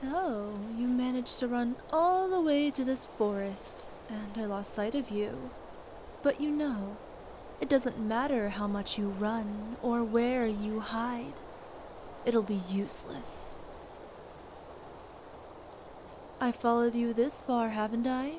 So, you managed to run all the way to this forest, and I lost sight of you. But you know, it doesn't matter how much you run or where you hide. It'll be useless. I followed you this far, haven't I?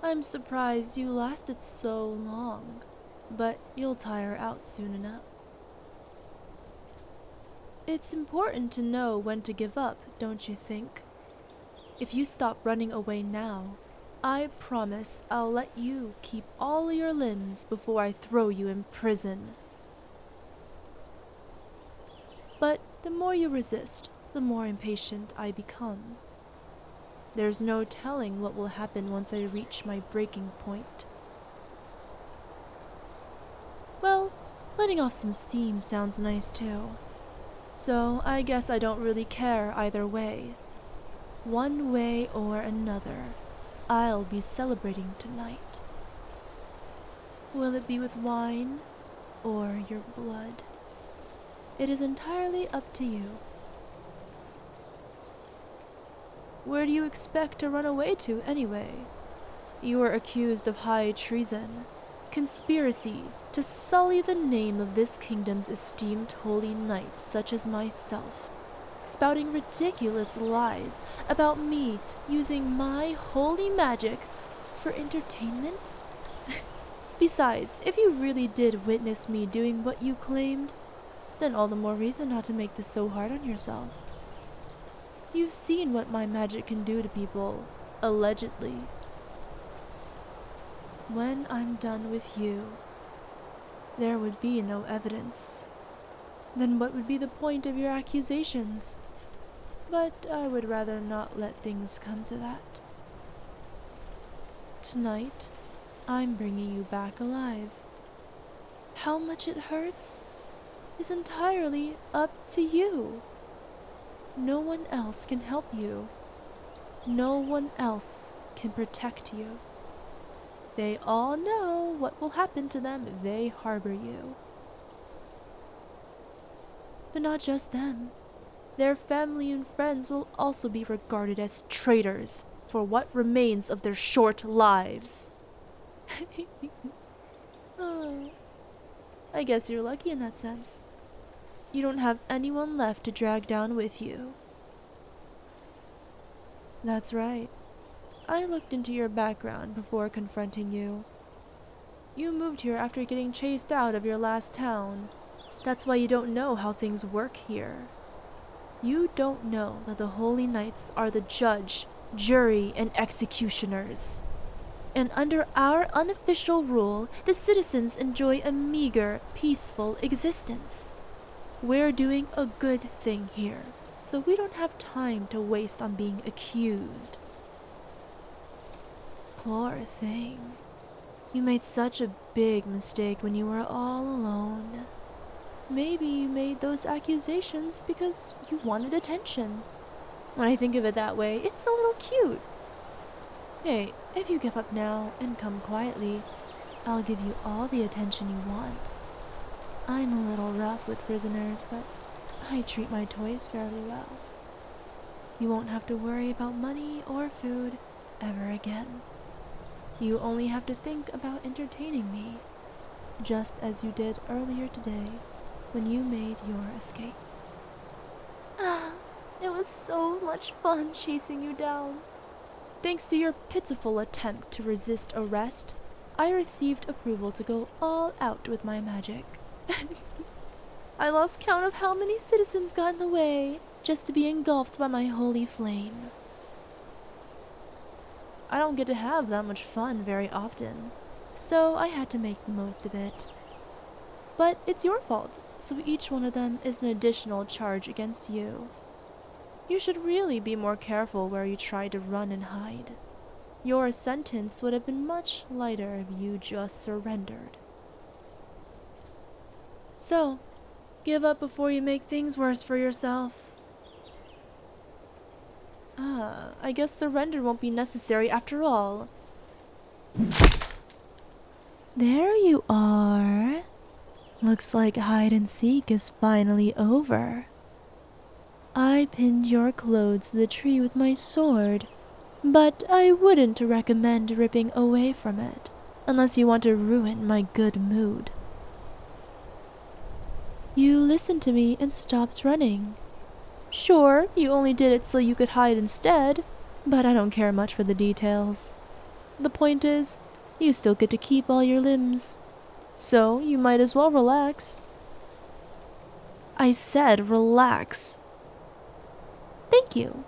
I'm surprised you lasted so long, but you'll tire out soon enough. It's important to know when to give up, don't you think? If you stop running away now, I promise I'll let you keep all your limbs before I throw you in prison. But the more you resist, the more impatient I become. There's no telling what will happen once I reach my breaking point. Well, letting off some steam sounds nice too. So I guess I don't really care either way. One way or another, I'll be celebrating tonight. Will it be with wine or your blood? It is entirely up to you. Where do you expect to run away to anyway? You are accused of high treason, conspiracy to sully the name of this kingdom's esteemed holy knights such as myself, spouting ridiculous lies about me using my holy magic for entertainment? Besides, if you really did witness me doing what you claimed, then all the more reason not to make this so hard on yourself. You've seen what my magic can do to people, allegedly. When I'm done with you, there would be no evidence. Then what would be the point of your accusations? But I would rather not let things come to that. Tonight, I'm bringing you back alive. How much it hurts is entirely up to you. No one else can help you. No one else can protect you. They all know what will happen to them if they harbor you. But not just them. Their family and friends will also be regarded as traitors for what remains of their short lives. Oh, I guess you're lucky in that sense. You don't have anyone left to drag down with you. That's right. I looked into your background before confronting you. You moved here after getting chased out of your last town. That's why you don't know how things work here. You don't know that the Holy Knights are the judge, jury, and executioners. And under our unofficial rule, the citizens enjoy a meager, peaceful existence. We're doing a good thing here, so we don't have time to waste on being accused. Poor thing. You made such a big mistake when you were all alone. Maybe you made those accusations because you wanted attention. When I think of it that way, it's a little cute. Hey, if you give up now and come quietly, I'll give you all the attention you want. I'm a little rough with prisoners, but I treat my toys fairly well. You won't have to worry about money or food ever again. You only have to think about entertaining me, just as you did earlier today when you made your escape. It was so much fun chasing you down. Thanks to your pitiful attempt to resist arrest, I received approval to go all out with my magic. I lost count of how many citizens got in the way just to be engulfed by my holy flame. I don't get to have that much fun very often, so I had to make the most of it. But it's your fault, so each one of them is an additional charge against you. You should really be more careful where you try to run and hide. Your sentence would have been much lighter if you just surrendered. So, give up before you make things worse for yourself. I guess surrender won't be necessary after all. There you are. Looks like hide and seek is finally over. I pinned your clothes to the tree with my sword, but I wouldn't recommend ripping away from it, unless you want to ruin my good mood. You listened to me and stopped running. Sure, you only did it so you could hide instead, but I don't care much for the details. The point is, you still get to keep all your limbs, so you might as well relax. I said relax. Thank you.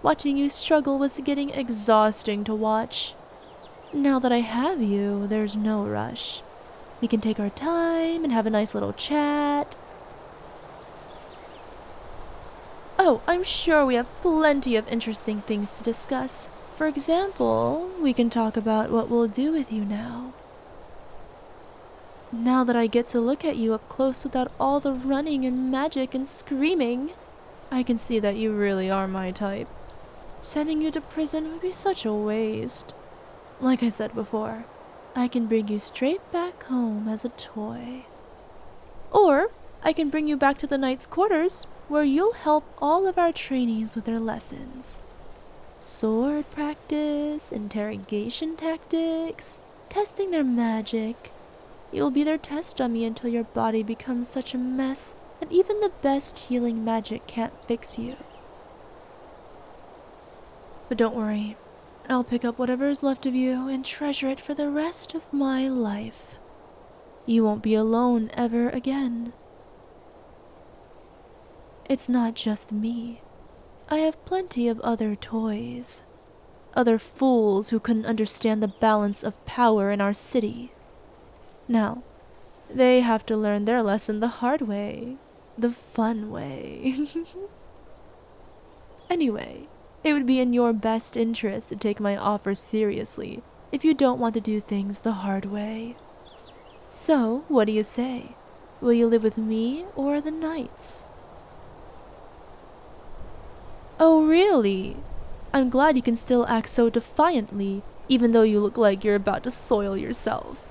Watching you struggle was getting exhausting to watch. Now that I have you, there's no rush. We can take our time and have a nice little chat. Oh, I'm sure we have plenty of interesting things to discuss. For example, we can talk about what we'll do with you now. Now that I get to look at you up close without all the running and magic and screaming, I can see that you really are my type. Sending you to prison would be such a waste. Like I said before, I can bring you straight back home as a toy. Or I can bring you back to the knight's quarters, where you'll help all of our trainees with their lessons. Sword practice, interrogation tactics, testing their magic. You'll be their test dummy until your body becomes such a mess that even the best healing magic can't fix you. But don't worry, I'll pick up whatever is left of you and treasure it for the rest of my life. You won't be alone ever again. It's not just me. I have plenty of other toys. Other fools who couldn't understand the balance of power in our city. Now, they have to learn their lesson the hard way. The fun way. Anyway, it would be in your best interest to take my offer seriously if you don't want to do things the hard way. So, what do you say? Will you live with me or the knights? Oh, really? I'm glad you can still act so defiantly, even though you look like you're about to soil yourself.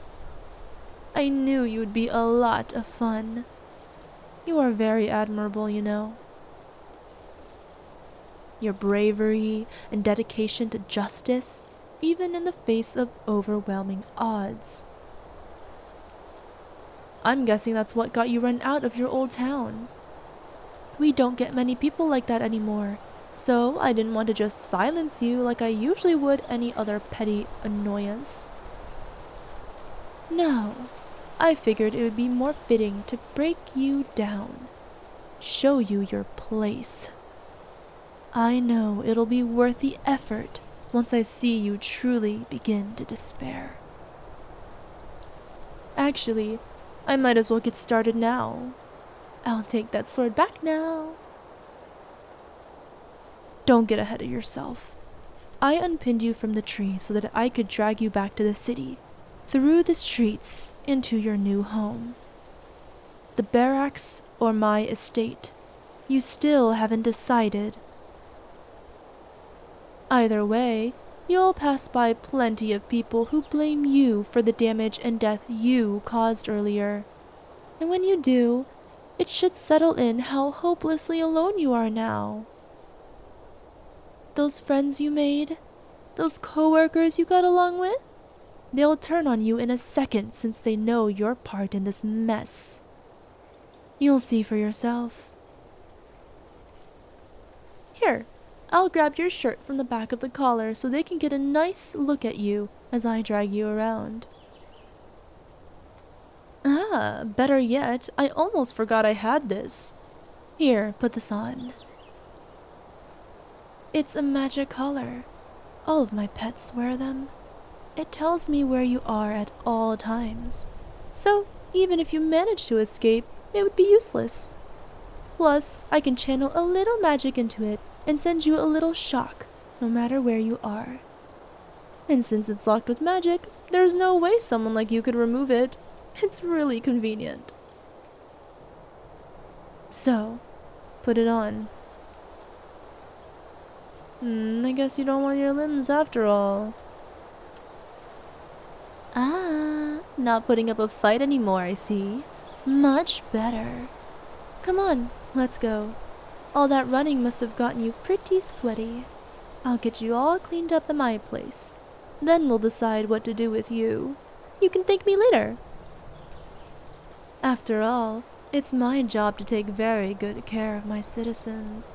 I knew you would be a lot of fun. You are very admirable, you know. Your bravery and dedication to justice, even in the face of overwhelming odds. I'm guessing that's what got you run out of your old town. We don't get many people like that anymore, so I didn't want to just silence you like I usually would any other petty annoyance. No, I figured it would be more fitting to break you down, show you your place. I know it'll be worth the effort once I see you truly begin to despair. Actually, I might as well get started now. I'll take that sword back now. Don't get ahead of yourself. I unpinned you from the tree so that I could drag you back to the city, through the streets, into your new home. The barracks or my estate. You still haven't decided. Either way, you'll pass by plenty of people who blame you for the damage and death you caused earlier. And when you do, it should settle in how hopelessly alone you are now. Those friends you made, those coworkers you got along with, they'll turn on you in a second since they know your part in this mess. You'll see for yourself. Here, I'll grab your shirt from the back of the collar so they can get a nice look at you as I drag you around. Ah, better yet, I almost forgot I had this. Here, put this on. It's a magic collar. All of my pets wear them. It tells me where you are at all times. So, even if you manage to escape, it would be useless. Plus, I can channel a little magic into it and send you a little shock, no matter where you are. And since it's locked with magic, there's no way someone like you could remove it. It's really convenient. So, put it on. I guess you don't want your limbs after all. Ah, not putting up a fight anymore, I see. Much better. Come on, let's go. All that running must have gotten you pretty sweaty. I'll get you all cleaned up in my place. Then we'll decide what to do with you. You can thank me later. After all, it's my job to take very good care of my citizens.